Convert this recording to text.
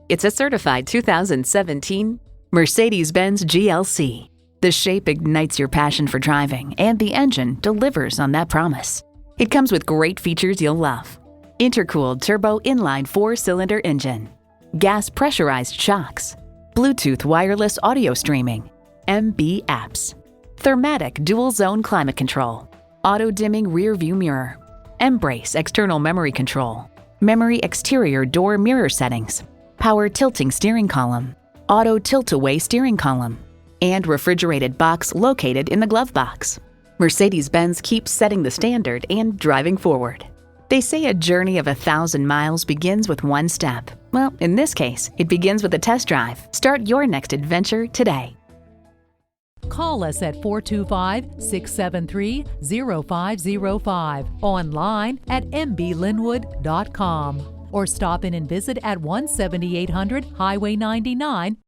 It's a certified 2017 Mercedes-Benz GLC. The shape ignites your passion for driving, and the engine delivers on that promise. It comes with great features you'll love. Intercooled turbo inline 4-cylinder engine, gas pressurized shocks, Bluetooth wireless audio streaming, MB apps, Thermatic dual zone climate control, auto dimming rear view mirror, Embrace external memory control, memory exterior door mirror settings, power tilting steering column, auto tilt-away steering column, and refrigerated box located in the glove box. Mercedes-Benz keeps setting the standard and driving forward. They say a journey of 1,000 miles begins with one step. Well, in this case, it begins with a test drive. Start your next adventure today. Call us at 425-673-0505, online at mblynnwood.com, or stop in and visit at 17800 Highway 99,